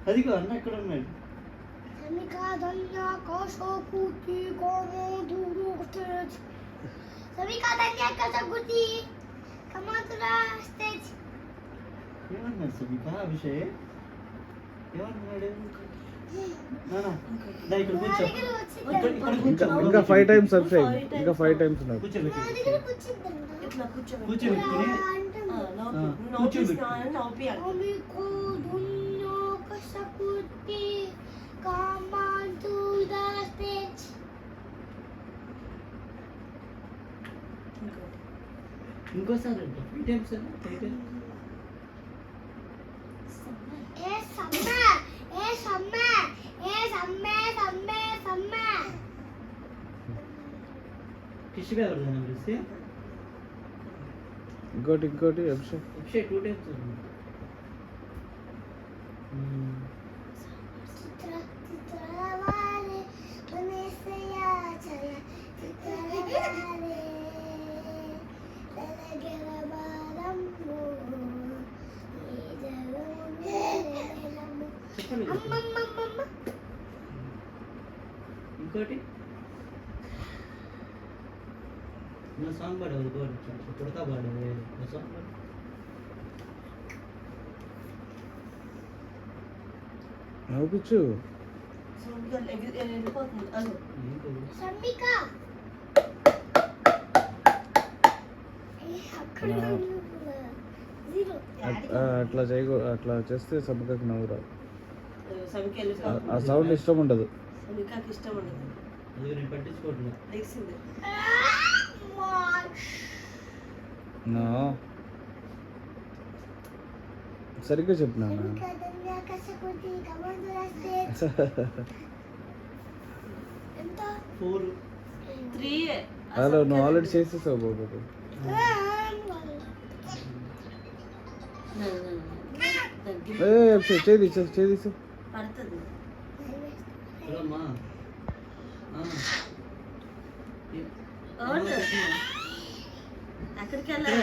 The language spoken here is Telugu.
అదిగో అన్న ఎక్కడ ఉన్నాడు? Samika Danya Kasakuti Komoduru stage. Samika Danya Kasakuti Komoduru stage. ఏమన్నాడు సమిక అభిషేక్? ఏమన్నాడు? నానా దా ఇక్కడ కూర్చో. ఇక్కడ కూర్చో. ఇంకా 5 టైమ్స్ అభిషేక్, ఇంకా 5 టైమ్స్ ఉన్నారు. కూర్చోబెట్టు. ఇట్లా కూర్చోబెట్టుకుని Samika Danya Kasakuti Komoduru stage. ఇంకోసారి అంటే 3 టైమ్స్ అన్న 3 టైమ్స్. కిష్ ఎవరు పిలిస్తే ఇంకోటి అభిషేక్. అభిషేక్ 2 టైమ్స్ అన్న. చెప్పండి ఇంకోటి నా సాంగ్ పాడేవాళ్ళు పుడతా పాడేవి నా సాంగ్ పాడు. నవ్వుపిచ్చు. అట్లా చేయకూ, అట్లా చేస్తే సమికకి నవ్వు రాదు. ఆ సౌండ్ ఇష్టం ఉండదు. అది నేను పట్టించుకోవట్లేదు. నా సరిగ్గా చెప్పినా హలో, నువ్వు ఆల్రెడీ చేసేసావు బాబు. చేదీసు అక్కడికి వెళ్ళాలి.